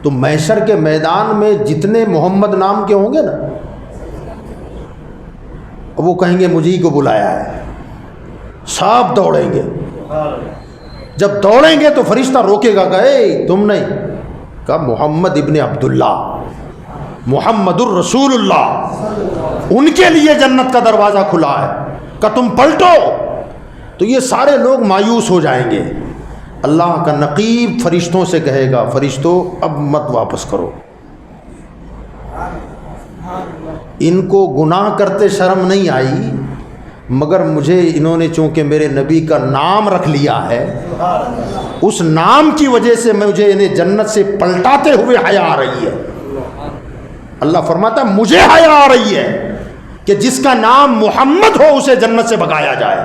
Speaker 1: تو محشر کے میدان میں جتنے محمد نام کے ہوں گے نا وہ کہیں گے مجھے کو بلایا ہے، سب دوڑیں گے۔ جب دوڑیں گے تو فرشتہ روکے گا کہ اے تم نہیں، کہا محمد ابن عبداللہ، محمد الرسول اللہ، ان کے لیے جنت کا دروازہ کھلا ہے، کہ تم پلٹو۔ تو یہ سارے لوگ مایوس ہو جائیں گے، اللہ کا نقیب فرشتوں سے کہے گا فرشتوں اب مت واپس کرو، ان کو گناہ کرتے شرم نہیں آئی، مگر مجھے انہوں نے چونکہ میرے نبی کا نام رکھ لیا ہے، اس نام کی وجہ سے مجھے انہیں جنت سے پلٹاتے ہوئے حیا آ رہی ہے۔ اللہ فرماتا ہے مجھے حیا آ رہی ہے کہ جس کا نام محمد ہو اسے جنت سے بھگایا جائے۔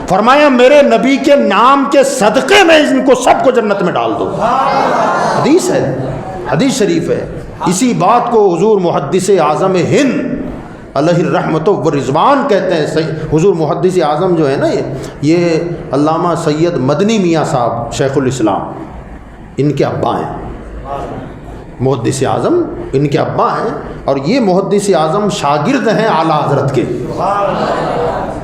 Speaker 1: فرمایا میرے نبی کے نام کے صدقے میں ان کو سب کو جنت میں ڈال دو۔ حدیث ہے، حدیث شریف ہے۔ اسی بات کو حضور محدث اعظم ہند علیہ الرحمت و رضوان کہتے ہیں. حضور محدث اعظم جو ہے نا یہ علامہ سید مدنی میاں صاحب شیخ الاسلام ان کے ابا ہیں. محدث اعظم ان کے ابا ہیں اور یہ محدث اعظم شاگرد ہیں اعلیٰ حضرت کے.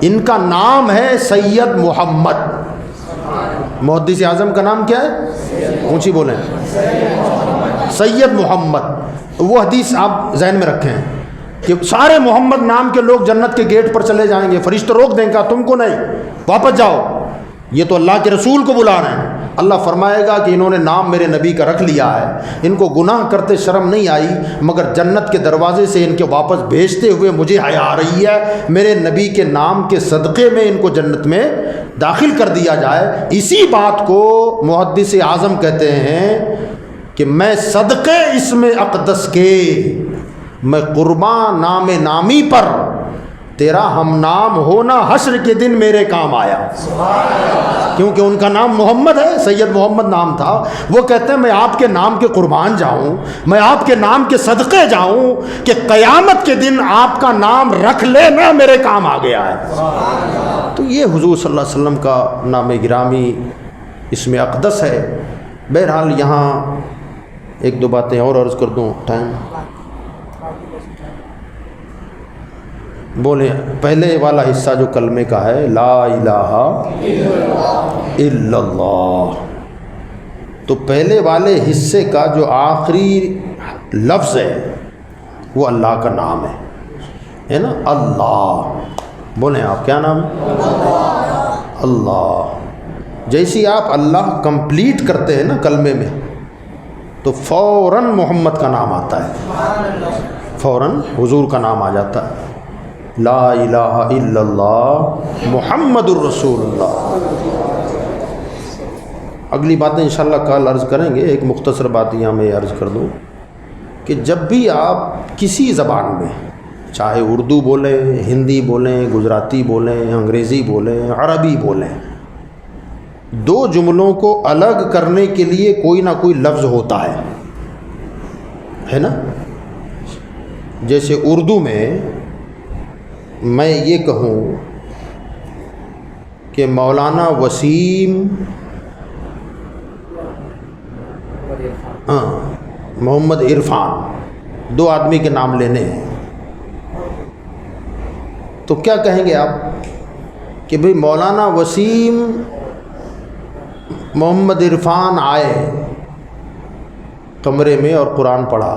Speaker 1: ان کا نام ہے سید محمد. محدث اعظم کا نام کیا ہے؟ اونچی بولیں. سید محمد. وہ حدیث آپ ذہن میں رکھیں کہ سارے محمد نام کے لوگ جنت کے گیٹ پر چلے جائیں گے, فرشتے روک دیں گا تم کو نہیں, واپس جاؤ. یہ تو اللہ کے رسول کو بلا رہے ہیں. اللہ فرمائے گا کہ انہوں نے نام میرے نبی کا رکھ لیا ہے, ان کو گناہ کرتے شرم نہیں آئی, مگر جنت کے دروازے سے ان کے واپس بھیجتے ہوئے مجھے حیا آ رہی ہے. میرے نبی کے نام کے صدقے میں ان کو جنت میں داخل کر دیا جائے. اسی بات کو محدث اعظم کہتے ہیں کہ میں صدقے اسم اقدس کے, میں قربان نام نامی پر تیرا ہم نام ہونا حشر کے دن میرے کام آیا. کیونکہ ان کا نام محمد ہے, سید محمد نام تھا. وہ کہتے ہیں میں آپ کے نام کے قربان جاؤں, میں آپ کے نام کے صدقے جاؤں کہ قیامت کے دن آپ کا نام رکھ لینا میرے کام آ گیا ہے. تو یہ حضور صلی اللہ علیہ وسلم کا نام گرامی اسم اقدس ہے. بہرحال یہاں ایک دو باتیں اور عرض کر دوں, ٹائم بولیں. پہلے والا حصہ جو کلمے کا ہے لا الہ الا اللہ, تو پہلے والے حصے کا جو آخری لفظ ہے وہ اللہ کا نام ہے نا, اللہ. بولیں آپ کیا نام ہے؟ اللہ. جیسی آپ اللہ کمپلیٹ کرتے ہیں نا کلمے میں تو فوراً محمد کا نام آتا ہے, فوراً حضور کا نام آ جاتا ہے. لا الہ الا اللہ محمد الرسول اللہ. اگلی باتیں انشاءاللہ کل عرض کریں گے. ایک مختصر بات یہاں میں عرض کر دوں کہ جب بھی آپ کسی زبان میں, چاہے اردو بولیں, ہندی بولیں, گجراتی بولیں, انگریزی بولیں, عربی بولیں, دو جملوں کو الگ کرنے کے لیے کوئی نہ کوئی لفظ ہوتا ہے نا. جیسے اردو میں یہ کہوں کہ مولانا وسیم محمد عرفان, دو آدمی کے نام لینے ہیں, تو کیا کہیں گے آپ کہ بھئی مولانا وسیم محمد عرفان آئے کمرے میں اور قرآن پڑھا,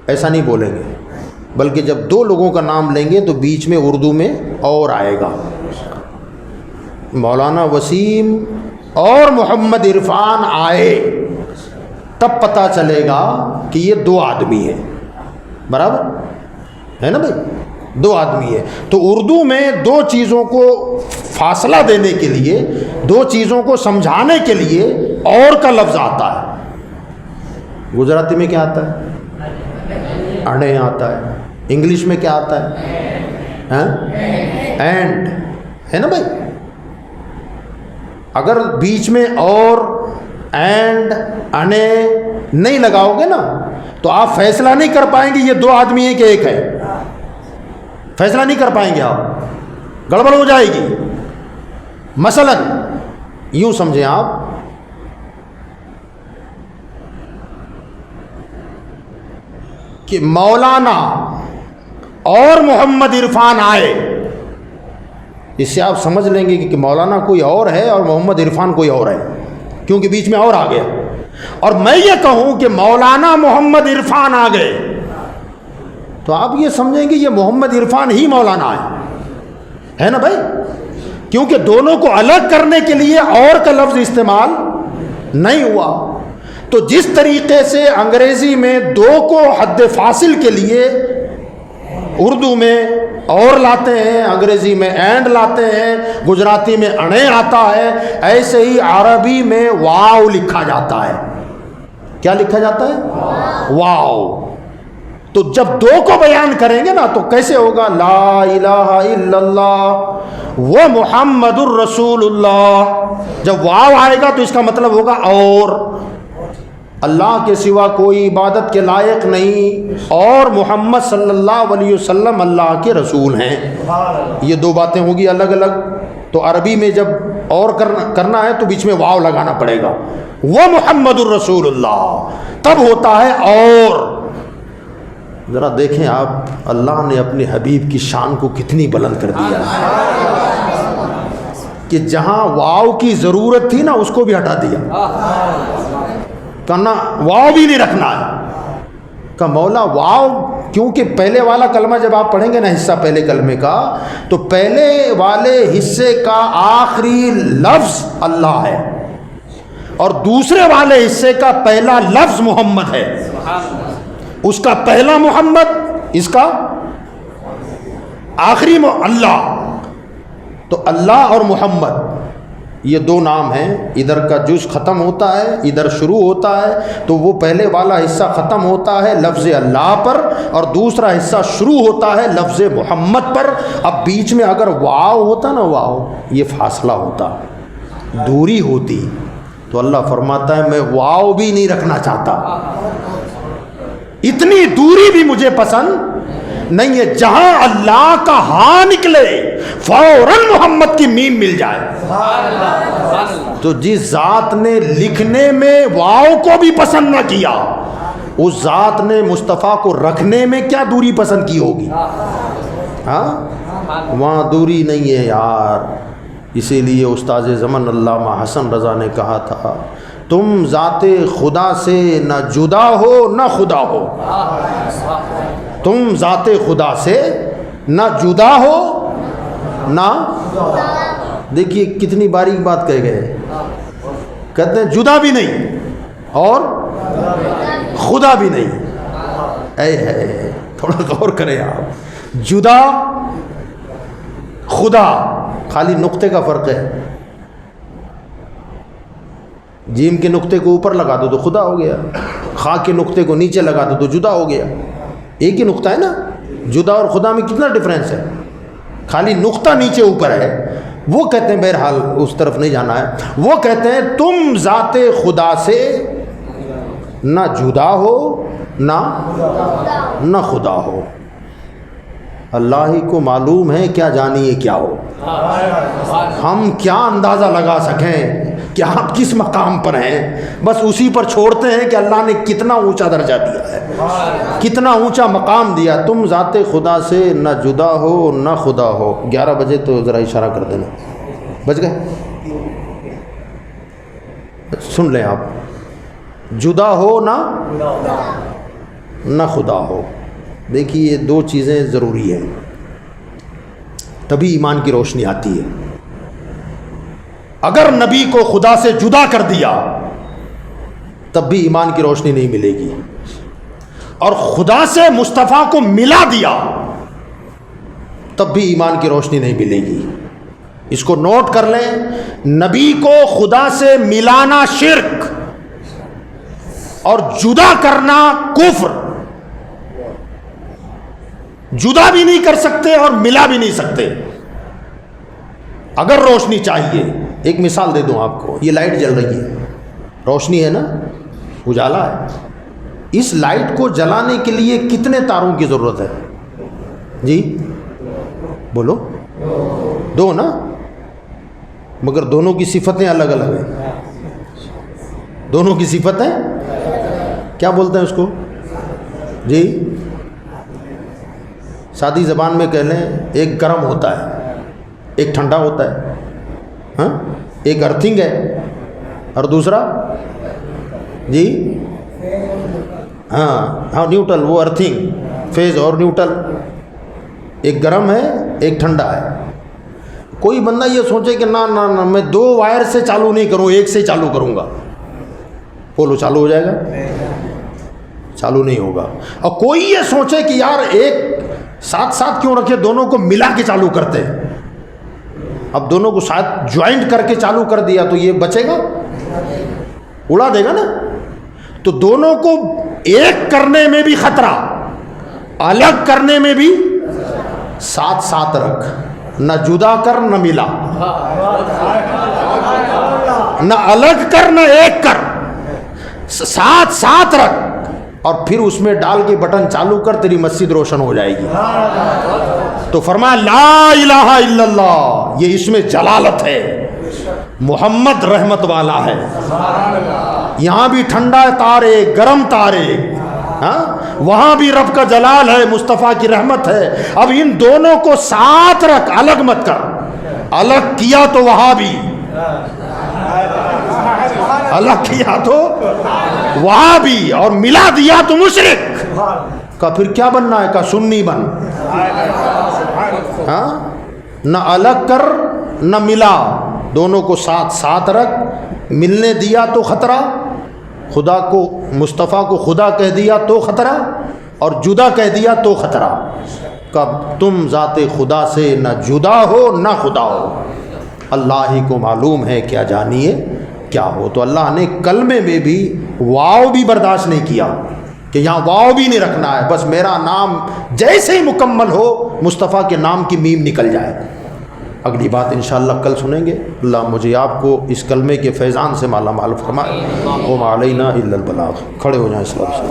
Speaker 1: ایسا نہیں بولیں گے. بلکہ جب دو لوگوں کا نام لیں گے تو بیچ میں اردو میں اور آئے گا, مولانا وسیم اور محمد عرفان آئے, تب پتہ چلے گا کہ یہ دو آدمی ہیں. برابر ہے نا بھائی, دو آدمی ہے. تو اردو میں دو چیزوں کو فاصلہ دینے کے لیے, دو چیزوں کو سمجھانے کے لیے اور کا لفظ آتا ہے. گجراتی میں کیا آتا ہے؟ اڑے آتا ہے. انگلش میں کیا آتا ہے؟ اینڈ ہے نا بھائی. اگر بیچ میں اور اینڈ انے نہیں لگاؤ گے نا تو آپ فیصلہ نہیں کر پائیں گے یہ دو آدمی ہیں کہ ایک ہے. فیصلہ نہیں کر پائیں گے آپ, گڑبڑ ہو جائے گی. مثلا یوں سمجھیں آپ کہ مولانا اور محمد عرفان آئے, اس سے آپ سمجھ لیں گے کہ مولانا کوئی اور ہے اور محمد عرفان کوئی اور ہے, کیونکہ بیچ میں اور آ گیا. اور میں یہ کہوں کہ مولانا محمد عرفان آ گئے تو آپ یہ سمجھیں گے یہ محمد عرفان ہی مولانا ہے نا بھائی, کیونکہ دونوں کو الگ کرنے کے لیے اور کا لفظ استعمال نہیں ہوا. تو جس طریقے سے انگریزی میں دو کو حد فاصل کے لیے اردو میں اور لاتے ہیں, انگریزی میں اینڈ لاتے ہیں, گجراتی میں اڑے آتا ہے, ایسے ہی عربی میں واو لکھا جاتا ہے. کیا لکھا جاتا ہے؟ واو. تو جب دو کو بیان کریں گے نا تو کیسے ہوگا؟ لا الہ الا اللہ و محمد الرسول اللہ. جب واو آئے گا تو اس کا مطلب ہوگا اور. اللہ کے سوا کوئی عبادت کے لائق نہیں اور محمد صلی اللہ علیہ وسلم اللہ کے رسول ہیں. یہ دو باتیں ہوگی الگ الگ. تو عربی میں جب اور کرنا ہے تو بیچ میں واو لگانا پڑے گا. وہ محمد الرسول اللہ تب ہوتا ہے. اور ذرا دیکھیں آپ اللہ نے اپنے حبیب کی شان کو کتنی بلند کر دیا کہ جہاں واو کی ضرورت تھی نا اس کو بھی ہٹا دیا. کہنا واو بھی نہیں رکھنا ہے. کہ مولا واو کیونکہ پہلے والا کلمہ جب آپ پڑھیں گے نا حصہ پہلے کلمے کا تو پہلے والے حصے کا آخری لفظ اللہ ہے اور دوسرے والے حصے کا پہلا لفظ محمد ہے. اس کا پہلا محمد اس کا آخری اللہ. تو اللہ اور محمد یہ دو نام ہیں. ادھر کا جز ختم ہوتا ہے ادھر شروع ہوتا ہے تو وہ پہلے والا حصہ ختم ہوتا ہے لفظ اللہ پر اور دوسرا حصہ شروع ہوتا ہے لفظ محمد پر. اب بیچ میں اگر واو ہوتا نا واو یہ فاصلہ ہوتا دوری ہوتی تو اللہ فرماتا ہے میں واو بھی نہیں رکھنا چاہتا. اتنی دوری بھی مجھے پسند نہیں ہے. جہاں اللہ کا ہاں نکلے فوراً محمد کی میم مل جائے. تو جس ذات نے لکھنے میں واو کو بھی پسند نہ کیا اس ذات نے مصطفیٰ کو رکھنے میں کیا دوری پسند کی ہوگی. ہاں وہاں دوری نہیں ہے یار. اسی لیے استاذ زمن علامہ حسن رضا نے کہا تھا تم ذات خدا سے نہ جدا ہو نہ خدا ہو. تم ذات خدا سے نہ جدا ہو نہ. دیکھیے کتنی باریک بات کہہ گئے. کہتے ہیں جدا بھی نہیں اور خدا بھی نہیں. اے ہے تھوڑا غور کریں آپ. جدا خدا خالی نقطے کا فرق ہے. جیم کے نقطے کو اوپر لگا دو تو خدا ہو گیا. خا کے نقطے کو نیچے لگا دو تو جدا ہو گیا. ایک ہی نقطہ ہے نا. جدا اور خدا میں کتنا ڈفرینس ہے. خالی نقطہ نیچے اوپر ہے. وہ کہتے ہیں بہرحال اس طرف نہیں جانا ہے. وہ کہتے ہیں تم ذات خدا سے نہ جدا ہو نہ خدا ہو. اللہ ہی کو معلوم ہے کیا جانیے کیا ہو. ہم کیا اندازہ لگا سکیں کہ آپ کس مقام پر ہیں. بس اسی پر چھوڑتے ہیں کہ اللہ نے کتنا اونچا درجہ دیا ہے کتنا اونچا مقام دیا. تم ذات خدا سے نہ جدا ہو نہ خدا ہو. 11 بجے تو ذرا اشارہ کر دینا. بچ گئے. سن لیں آپ. جدا ہو نہ خدا ہو. دیکھیے یہ دو چیزیں ضروری ہیں تبھی ایمان کی روشنی آتی ہے. اگر نبی کو خدا سے جدا کر دیا تب بھی ایمان کی روشنی نہیں ملے گی. اور خدا سے مصطفیٰ کو ملا دیا تب بھی ایمان کی روشنی نہیں ملے گی. اس کو نوٹ کر لیں. نبی کو خدا سے ملانا شرک اور جدا کرنا کفر. جدا بھی نہیں کر سکتے اور ملا بھی نہیں سکتے. اگر روشنی چاہیے ایک مثال دے دوں آپ کو. یہ لائٹ جل رہی ہے روشنی ہے نا اجالا ہے. اس لائٹ کو جلانے کے لیے کتنے تاروں کی ضرورت ہے جی بولو. 2 نا. مگر دونوں کی صفتیں الگ الگ ہیں. دونوں کی صفتیں کیا بولتے ہیں اس کو جی سادی زبان میں کہہ لیں. ایک گرم ہوتا ہے ایک ٹھنڈا ہوتا ہے. ہاں ایک ارتھنگ ہے اور دوسرا جی ہاں نیوٹرل. وہ ارتھنگ فیز اور نیوٹرل. ایک گرم ہے ایک ٹھنڈا ہے. کوئی بندہ یہ سوچے کہ نہ میں 2 وائر سے چالو نہیں کروں ایک سے چالو کروں گا. پولو چالو ہو جائے گا چالو نہیں ہوگا. اور کوئی یہ سوچے کہ یار ایک ساتھ ساتھ کیوں رکھے دونوں کو ملا کے چالو کرتے. اب دونوں کو ساتھ جوائنٹ کر کے چالو کر دیا تو یہ بچے گا اڑا دے گا نا. تو دونوں کو ایک کرنے میں بھی خطرہ الگ کرنے میں بھی. ساتھ ساتھ رکھ نہ جدا کر نہ ملا نہ الگ کر نہ ایک کر. ساتھ ساتھ رکھ اور پھر اس میں ڈال کے بٹن چالو کر، تیری مسجد روشن ہو جائے گی۔ تو فرمایا لا الہ الا اللہ، یہ اس میں جلالت ہے، محمد رحمت والا ہے۔ یہاں بھی ٹھنڈا تارے، گرم تارے، ہاں وہاں بھی رب کا جلال ہے، مصطفیٰ کی رحمت ہے۔ اب ان دونوں کو ساتھ رکھ، الگ مت کر۔ الگ کیا تو وہاں بھی، الگ کیا تو وہاں بھی، اور ملا دیا تو مشرک کا پھر کیا بننا ہے؟ کا سنی بن۔ ہاں نہ الگ کر نہ ملا، دونوں کو ساتھ ساتھ رکھ۔ ملنے دیا تو خطرہ، خدا کو مصطفیٰ کو خدا کہہ دیا تو خطرہ، اور جدا کہہ دیا تو خطرہ۔ کب تم ذات خدا سے نہ جدا ہو نہ خدا ہو، اللہ ہی کو معلوم ہے کیا جانیے کیا ہو۔ تو اللہ نے کلمے میں بھی واو بھی برداشت نہیں کیا کہ یہاں واو بھی نہیں رکھنا ہے، بس میرا نام جیسے ہی مکمل ہو مصطفیٰ کے نام کی میم نکل جائے۔ اگلی بات انشاءاللہ کل سنیں گے۔ اللہ مجھے آپ کو اس کلمے کے فیضان سے مالا مال فرمائے۔ وما علینا الا البلاغ۔ کھڑے ہو جائیں اس وقت۔